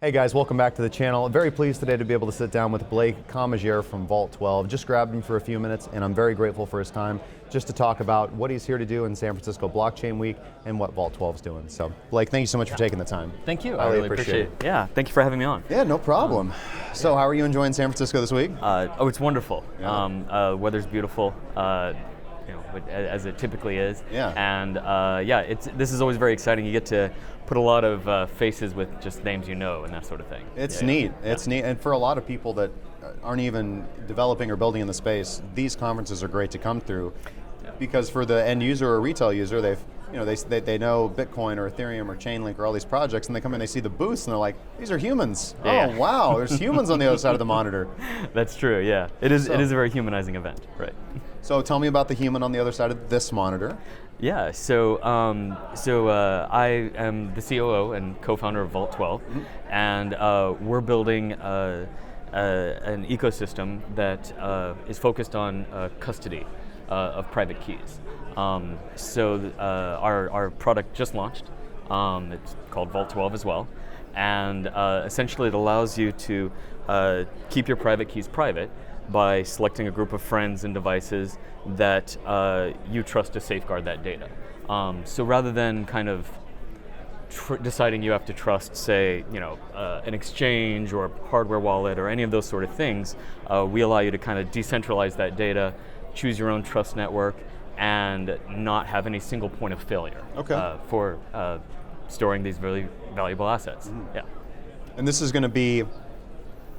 Hey guys, welcome back to the channel. Very pleased today to be able to sit down with Blake Commagere from Vault12. Just grabbed him for a few minutes and I'm very grateful for his time just to talk about what he's here to do in San Francisco Blockchain Week and what Vault12 is doing. So Blake, thank you so much for taking the time. Thank you, I really appreciate it. Yeah, thank you for having me on. Yeah, no problem. So how are you enjoying San Francisco this week? Oh, it's wonderful. Yeah. Weather's beautiful. As it typically is. Yeah. And this is always very exciting. You get to put a lot of faces with just names you know and that sort of thing. It's neat. It's neat. And for a lot of people that aren't even developing or building in the space, these conferences are great to come through because for the end user or retail user, they know Bitcoin or Ethereum or Chainlink or all these projects, and they come in, they see the booths, and they're like, "These are humans! Yeah. Oh wow, there's humans on the other side of the monitor." That's true. Yeah, it is a very humanizing event, right? So tell me about the human on the other side of this monitor. Yeah. So I am the COO and co-founder of Vault12, and we're building an ecosystem that is focused on custody of private keys. Our product just launched. It's called Vault12 as well, and essentially it allows you to keep your private keys private by selecting a group of friends and devices that you trust to safeguard that data. So rather than kind of deciding you have to trust, say, an exchange or a hardware wallet or any of those sort of things, we allow you to kind of decentralize that data, choose your own trust network, and not have any single point of failure for storing these really valuable assets. Yeah. And this is going to be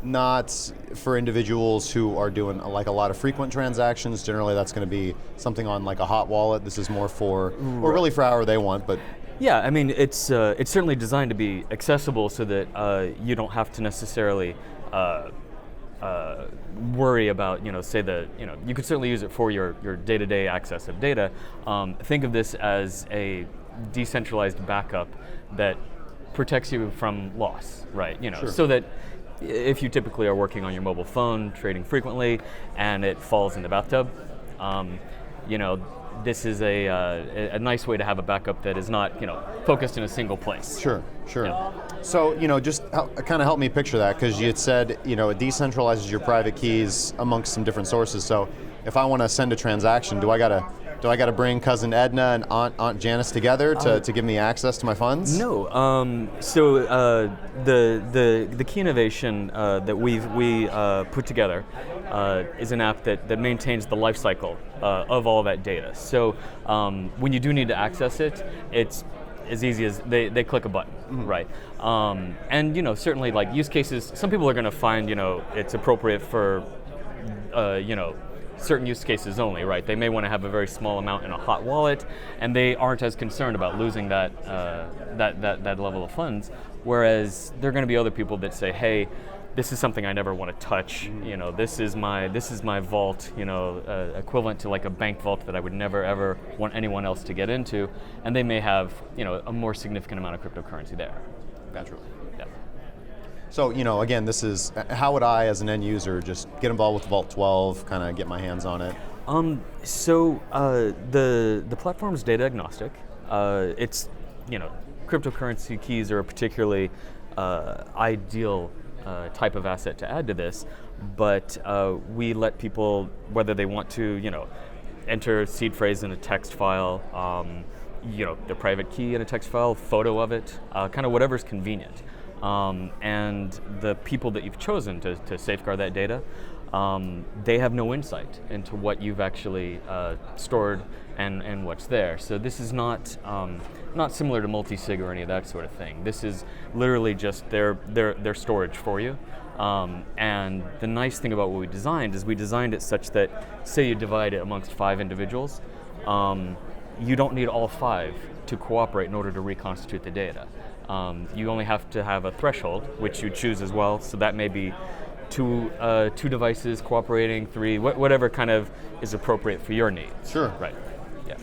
not for individuals who are doing like a lot of frequent transactions. Generally that's going to be something on like a hot wallet. This is more for, or really for however they want, but. Yeah, I mean, it's certainly designed to be accessible so that you don't have to necessarily worry about, you could certainly use it for your day-to-day access of data. Think of this as a decentralized backup that protects you from loss, right? Sure. So that if you typically are working on your mobile phone, trading frequently, and it falls in the bathtub, this is a nice way to have a backup that is not, focused in a single place. Sure. Yeah. So, just kind of help me picture that, because you had said, it decentralizes your private keys amongst some different sources. So if I want to send a transaction, do I gotta bring cousin Edna and Aunt Janice together to give me access to my funds? No. The key innovation that we put together is an app that maintains the life cycle of all that data. So when you do need to access it, it's as easy as they click a button, right? And certainly like use cases, some people are going to find it's appropriate for certain use cases only, right? They may want to have a very small amount in a hot wallet, and they aren't as concerned about losing that level of funds. Whereas there are going to be other people that say, hey, this is something I never want to touch. This is my vault. Equivalent to like a bank vault that I would never ever want anyone else to get into, and they may have a more significant amount of cryptocurrency there. Naturally. Yeah. So, again, this is, how would I, as an end user, just get involved with Vault12, kind of get my hands on it? The platform is data agnostic. It's, cryptocurrency keys are a particularly ideal type of asset to add to this, but we let people, whether they want to, enter seed phrase in a text file, their private key in a text file, photo of it, kind of whatever's convenient. And the people that you've chosen to safeguard that data, they have no insight into what you've actually stored and what's there. So this is not similar to multi-sig or any of that sort of thing. This is literally just their storage for you. And the nice thing about what we designed is we designed it such that, say you divide it amongst 5 individuals, you don't need all 5 to cooperate in order to reconstitute the data. You only have to have a threshold, which you choose as well. So that may be two devices cooperating, 3, whatever kind of is appropriate for your needs. Sure. Right. Yeah.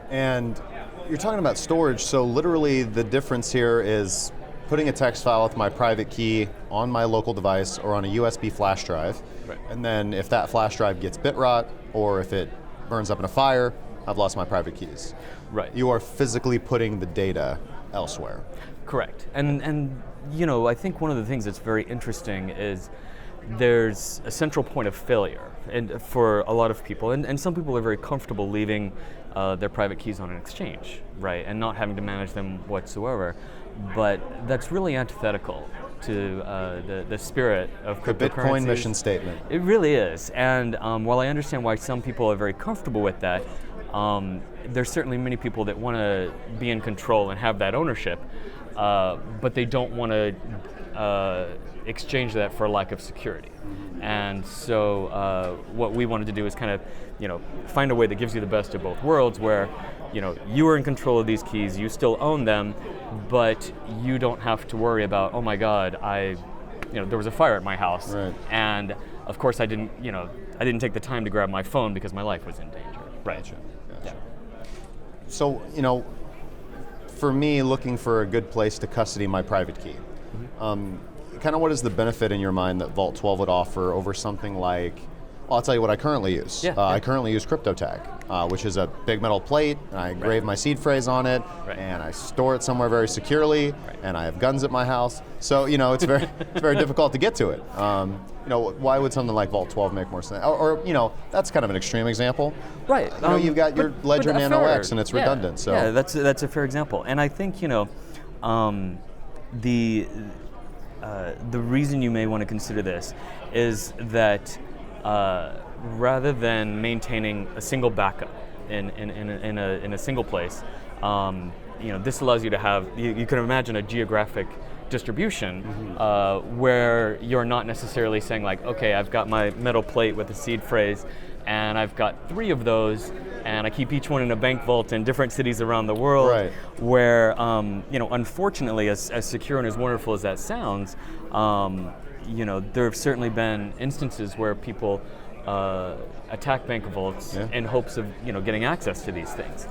And you're talking about storage, so literally the difference here is putting a text file with my private key on my local device or on a USB flash drive. Right. And then if that flash drive gets bit rot or if it burns up in a fire, I've lost my private keys. Right. You are physically putting the data elsewhere. Correct. And I think one of the things that's very interesting is there's a central point of failure and for a lot of people, and some people are very comfortable leaving their private keys on an exchange, right, and not having to manage them whatsoever. But that's really antithetical to the spirit of cryptocurrencies. The Bitcoin mission statement. It really is. And while I understand why some people are very comfortable with that, there's certainly many people that want to be in control and have that ownership, but they don't want to exchange that for a lack of security. And so what we wanted to do is kind of, find a way that gives you the best of both worlds, where, you are in control of these keys, you still own them, but you don't have to worry about, oh my God, there was a fire at my house, right. And of course I didn't take the time to grab my phone because my life was in danger. Right. Gotcha. Yeah. So, for me, looking for a good place to custody my private key, kind of what is the benefit in your mind that Vault12 would offer over something like, well, I'll tell you what I currently use. I currently use CryptoTag, which is a big metal plate, and I engrave my seed phrase on it, and I store it somewhere very securely, and I have guns at my house. So, it's very it's very difficult to get to it. Why would something like Vault12 make more sense? Or that's kind of an extreme example. Right. You've got your Ledger Nano X, and it's redundant. So yeah, that's a fair example. And I think the reason you may want to consider this is that rather than maintaining a single backup in a single place, this allows you to have, you can imagine a geographic distribution where you're not necessarily saying like, okay, I've got my metal plate with a seed phrase and I've got 3 of those and I keep each one in a bank vault in different cities around the world, right. Where, unfortunately, as secure and as wonderful as that sounds, there have certainly been instances where people attack bank vaults in hopes of, getting access to these things.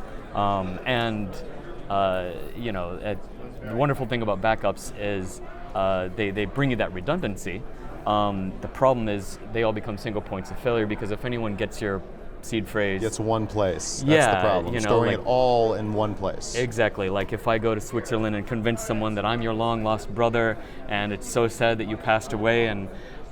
The wonderful thing about backups is they bring you that redundancy. The problem is they all become single points of failure because if anyone gets your seed phrase, it's one place. That's the problem. Storing it all in one place. Exactly. Like if I go to Switzerland and convince someone that I'm your long lost brother, and it's so sad that you passed away, and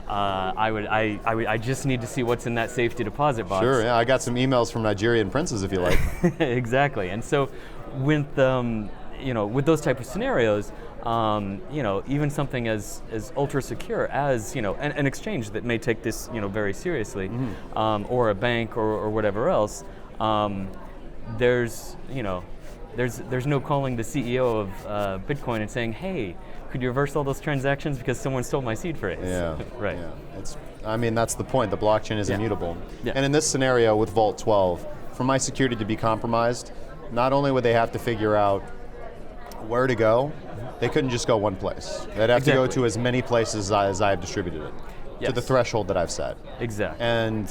I just need to see what's in that safety deposit box. Sure. Yeah, I got some emails from Nigerian princes if you like. Exactly. And so with with those type of scenarios, even something as ultra secure as an exchange that may take this very seriously, or a bank or whatever else, there's no calling the CEO of Bitcoin and saying, hey, could you reverse all those transactions because someone stole my seed phrase? Yeah. Right. Yeah. That's the point. The blockchain is immutable. Yeah. And in this scenario with Vault12, for my security to be compromised, not only would they have to figure out where to go, they couldn't just go one place. They'd have to go to as many places as I have distributed it, to the threshold that I've set. Exactly. And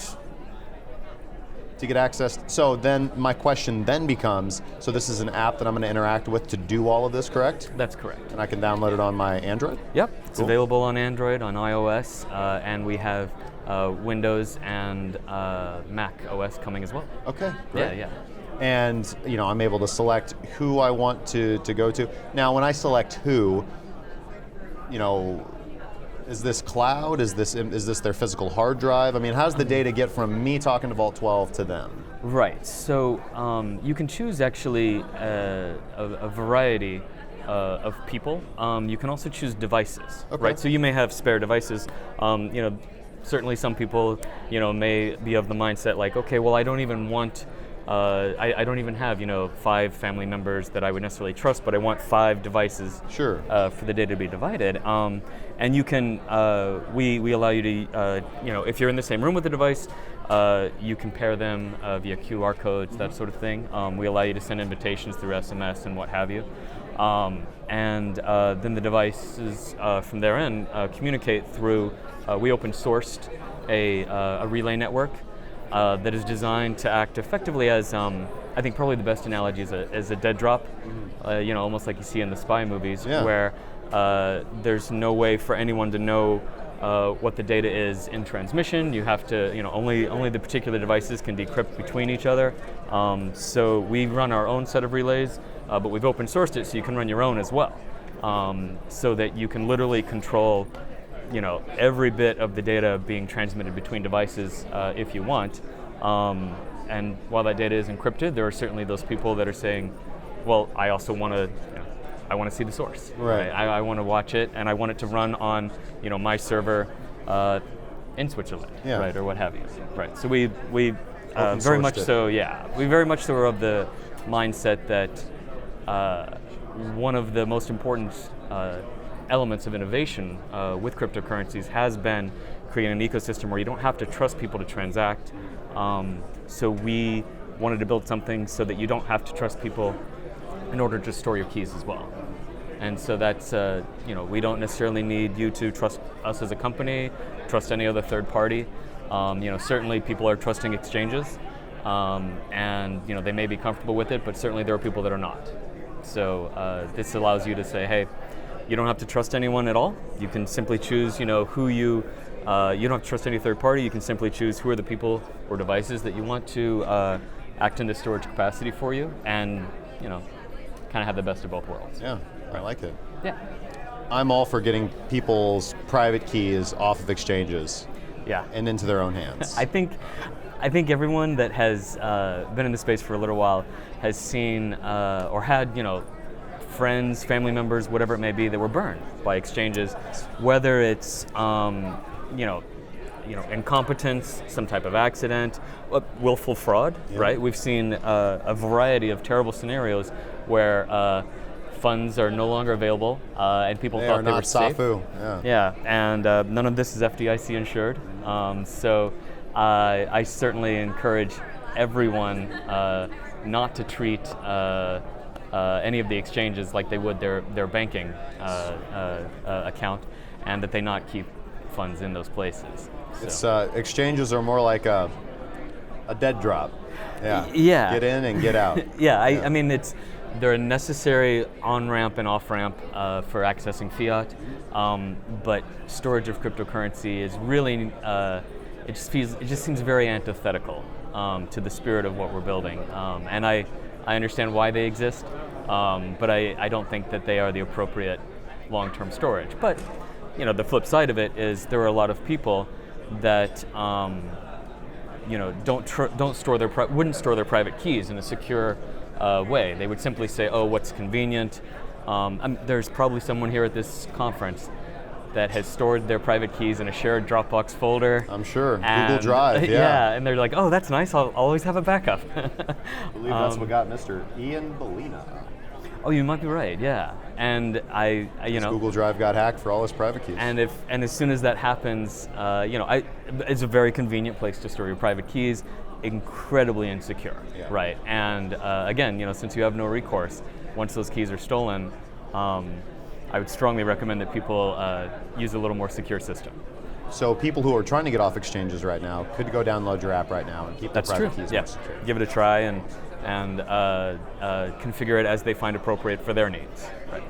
to get access, so then my question then becomes, so this is an app that I'm going to interact with to do all of this, correct? That's correct. And I can download it on my Android? Yep, it's available on Android, on iOS, and we have Windows and Mac OS coming as well. Okay, great. Yeah. And I'm able to select who I want to go to. Now, when I select who, is this cloud? Is this their physical hard drive? I mean, how's the data get from me talking to Vault12 to them? Right. So you can choose actually a variety of people. You can also choose devices. Okay. Right. So you may have spare devices. Certainly some people may be of the mindset like, okay, well, I don't even want. I don't even have 5 family members that I would necessarily trust, but I want 5 devices for the data to be divided. And you can, we allow you to, if you're in the same room with the device, you can pair them via QR codes, that sort of thing. We allow you to send invitations through SMS and what have you. And then the devices from their end communicate through, we open sourced a relay network. That is designed to act effectively as, I think probably the best analogy is a dead drop, almost like you see in the spy movies, where there's no way for anyone to know what the data is in transmission. You have to, only the particular devices can decrypt between each other. So we run our own set of relays, but we've open sourced it so you can run your own as well. so that you can literally control, every bit of the data being transmitted between devices if you want. And while that data is encrypted, there are certainly those people that are saying, well, I also want to, I want to see the source. Right. I want to watch it, and I want it to run on, my server in Switzerland, Yeah. right, or what have you. Right. So we Open very sourced much it. so, yeah. We very much so are of the mindset that one of the most important elements of innovation with cryptocurrencies has been creating an ecosystem where you don't have to trust people to transact. So we wanted to build something so that you don't have to trust people in order to store your keys as well. And so that's, we don't necessarily need you to trust us as a company, trust any other third party. Certainly people are trusting exchanges, and they may be comfortable with it, but certainly there are people that are not. So this allows you to say, hey, you don't have to trust anyone at all. You can simply choose, who you don't have to trust any third party. You can simply choose who are the people or devices that you want to act in the storage capacity for you, and kind of have the best of both worlds. Yeah, I like it. Yeah. I'm all for getting people's private keys off of exchanges Yeah. and into their own hands. I think everyone that has been in the space for a little while has seen or had friends, family members, whatever it may be, that were burned by exchanges, whether it's incompetence, some type of accident, willful fraud. Yeah. Right? We've seen a variety of terrible scenarios where funds are no longer available, and people They thought are they not were safe. SAFU. Yeah. Yeah, and none of this is FDIC insured. So I certainly encourage everyone not to treat any of the exchanges like they would their banking account, and that they not keep funds in those places. So. It's exchanges are more like a dead drop. Yeah. Yeah. Get in and get out. Yeah, I mean, they're a necessary on-ramp and off-ramp for accessing fiat, but storage of cryptocurrency is really, it just seems very antithetical to the spirit of what we're building. And I understand why they exist, but I don't think that they are the appropriate long-term storage. But the flip side of it is there are a lot of people that wouldn't store their private keys in a secure way. They would simply say, "Oh, what's convenient?" There's probably someone here at this conference that has stored their private keys in a shared Dropbox folder. I'm sure. And, Google Drive. Yeah. Yeah, and they're like, "Oh, that's nice. I'll always have a backup." I believe that's what got Mr. Ian Bellina. Oh, you might be right. Yeah, and I Google Drive got hacked for all his private keys. And as soon as that happens, it's a very convenient place to store your private keys. Incredibly insecure, Yeah. right? And again, since you have no recourse, once those keys are stolen, I would strongly recommend that people use a little more secure system. So people who are trying to get off exchanges right now could go download your app right now and keep their That's private true. keys Yeah, more secure. give it a try and configure it as they find appropriate for their needs. Right.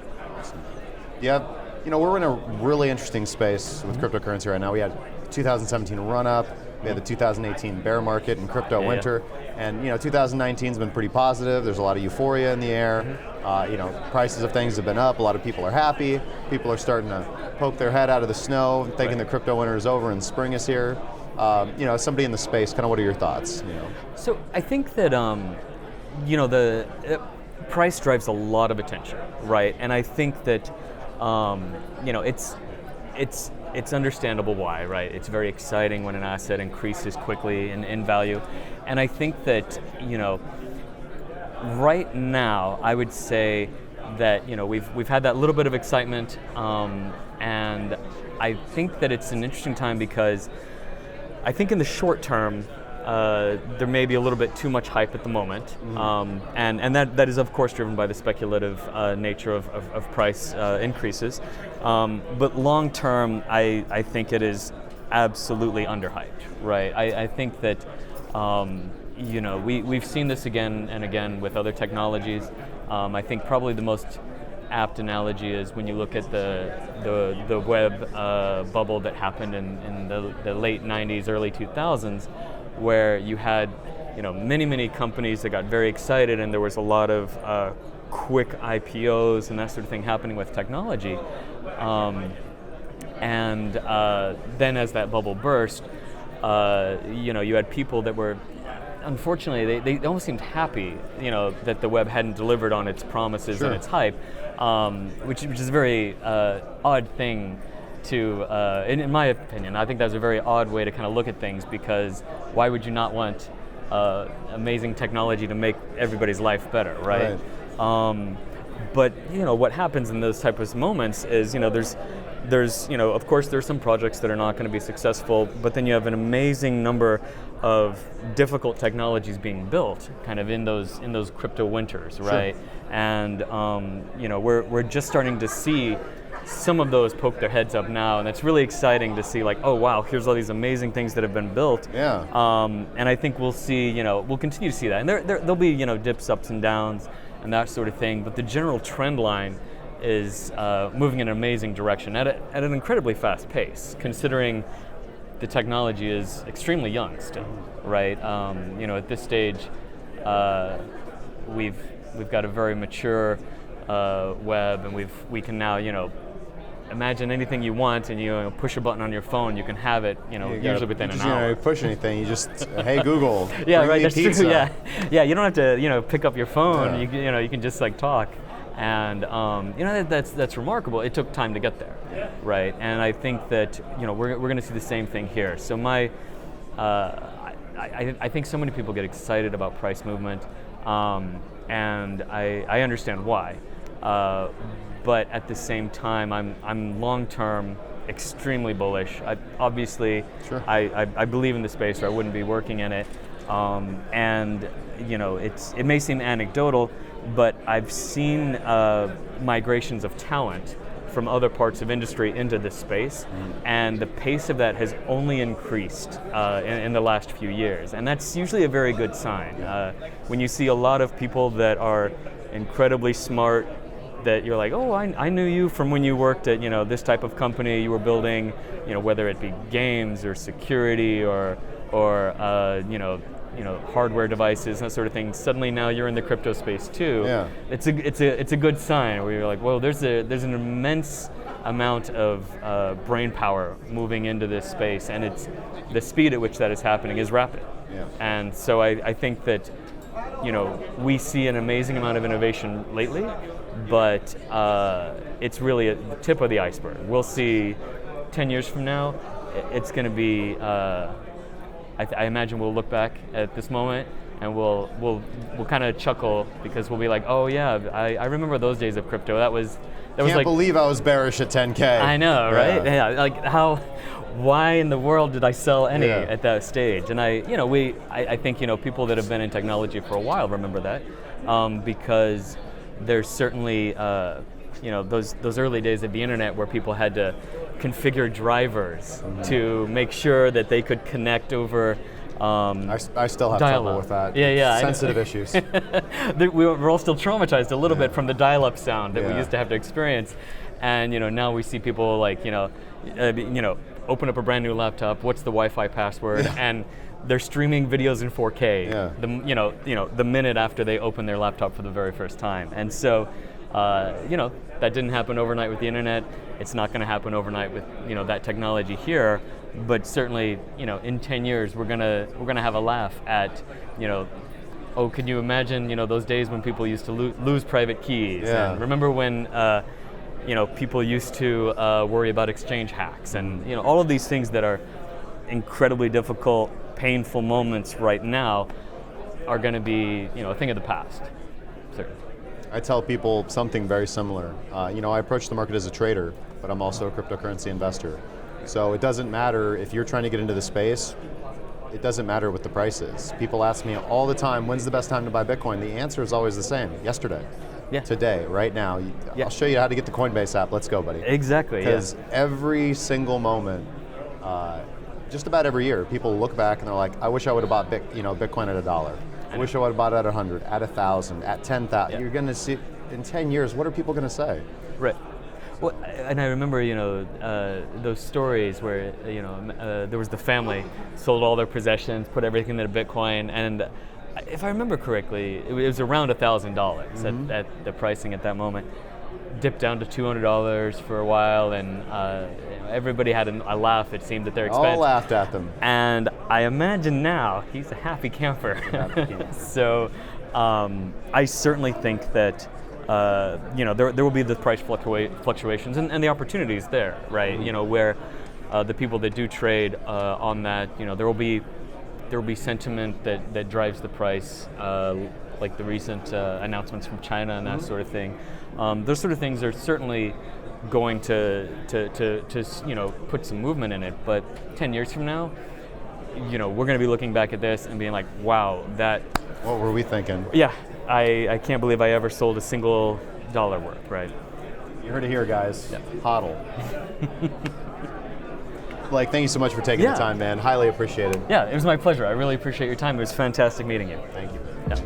Yeah, we're in a really interesting space with cryptocurrency right now. We had 2017 run-up, we had the 2018 bear market and crypto Yeah. winter, and 2019's been pretty positive. There's a lot of euphoria in the air. Prices of things have been up. A lot of people are happy. People are starting to poke their head out of the snow, thinking the crypto winter is over and spring is here. As somebody in the space, kind of what are your thoughts? So I think that the price drives a lot of attention, right? And I think that it's understandable why, right? It's very exciting when an asset increases quickly in value, and I think that right now I would say that we've had that little bit of excitement, and I think that it's an interesting time because I think in the short term, there may be a little bit too much hype at the moment, and that is of course driven by the speculative nature of price increases. But long term, I think it is absolutely underhyped, right? I think that we've seen this again and again with other technologies. I think probably the most apt analogy is when you look at the web bubble that happened in the late 90s, early 2000s, where you had many companies that got very excited, and there was a lot of quick IPOs and that sort of thing happening with technology. And then as that bubble burst, you had people that were, unfortunately, they almost seemed happy, that the web hadn't delivered on its promises and its hype, which is a very odd thing to, in my opinion. I think that's a very odd way to kind of look at things, because why would you not want amazing technology to make everybody's life better, right? But what happens in those types of moments is, there's of course there's some projects that are not going to be successful, but then you have an amazing number of difficult technologies being built kind of in those crypto winters, right? And we're just starting to see some of those poke their heads up now, and it's really exciting to see, like, oh wow, here's all these amazing things that have been built. And I think we'll see, we'll continue to see that, and there'll be dips, ups and downs and that sort of thing, but the general trend line is moving in an amazing direction at an incredibly fast pace, considering the technology is extremely young still, right? At this stage, we've got a very mature web, and we can now, imagine anything you want, and you push a button on your phone, you can have it, usually within an hour. You push anything, you just, hey Google, yeah, bring right. me That's pizza. true. Yeah, you don't have to, pick up your phone. You can just talk. And that's remarkable. It took time to get there, right? And I think that we're going to see the same thing here. So I think so many people get excited about price movement, and I understand why. But at the same time, I'm long term extremely bullish. I believe in the space, or I wouldn't be working in it. And it may seem anecdotal, but I've seen migrations of talent from other parts of industry into this space, and the pace of that has only increased in the last few years, and that's usually a very good sign. When you see a lot of people that are incredibly smart, that you're like, oh, I knew you from when you worked at this type of company, you were building, whether it be games or security or hardware devices, that sort of thing. Suddenly now you're in the crypto space too. It's a good sign where you're like, well, there's an immense amount of brain power moving into this space, and it's the speed at which that is happening is rapid. And so I think that we see an amazing amount of innovation lately, but it's really the tip of the iceberg. We'll see 10 years from now, it's going to be I imagine we'll look back at this moment and we'll kind of chuckle, because we'll be like, oh yeah, I remember those days of crypto. That was Can't believe I was bearish at 10K. I know, right? Yeah, why in the world did I sell any at that stage? And I think people that have been in technology for a while remember that, because there's certainly those early days of the internet where people had to configure drivers to make sure that they could connect over I still have dial-up. trouble with that. Yeah. Sensitive issues. We're all still traumatized a little bit from the dial-up sound that we used to have to experience, and now we see people open up a brand new laptop. What's the Wi-Fi password? And they're streaming videos in 4K. The minute after they open their laptop for the very first time, and so. That didn't happen overnight with the internet. It's not going to happen overnight with that technology here. But certainly, in 10 years, we're gonna have a laugh at, oh, can you imagine, those days when people used to lose private keys? And remember when, people used to worry about exchange hacks, and all of these things that are incredibly difficult, painful moments right now are going to be, a thing of the past. Certainly. I tell people something very similar. I approach the market as a trader, but I'm also a cryptocurrency investor. So it doesn't matter if you're trying to get into the space, it doesn't matter what the price is. People ask me all the time, when's the best time to buy Bitcoin? The answer is always the same, yesterday, today, right now. I'll show you how to get the Coinbase app, let's go, buddy. Exactly, Because every single moment, just about every year, people look back and they're like, I wish I would have bought Bitcoin at $1. I wish I would have bought it at 100, at 1,000, at 10,000. You're going to see, in 10 years, what are people going to say? Right. Well, and I remember, those stories where, there was the family sold all their possessions, put everything into Bitcoin, and if I remember correctly, it was around $1,000 at the pricing at that moment. Dipped down to $200 for a while, and everybody had a laugh. It seemed that they're expensive. All laughed at them. And I imagine now he's a happy camper. Happy camper. So I certainly think that there will be the price fluctuations and the opportunities there, right? Where the people that do trade on that, there will be sentiment that drives the price, like the recent announcements from China and that sort of thing. Those sort of things are certainly going to put some movement in it. But 10 years from now, we're going to be looking back at this and being like, wow, that. What were we thinking? Yeah, I can't believe I ever sold a single dollar worth, right? You heard it here, guys. Yeah. HODL. Blake, thank you so much for taking the time, man. Highly appreciated. Yeah, it was my pleasure. I really appreciate your time. It was fantastic meeting you. Thank you. Yeah.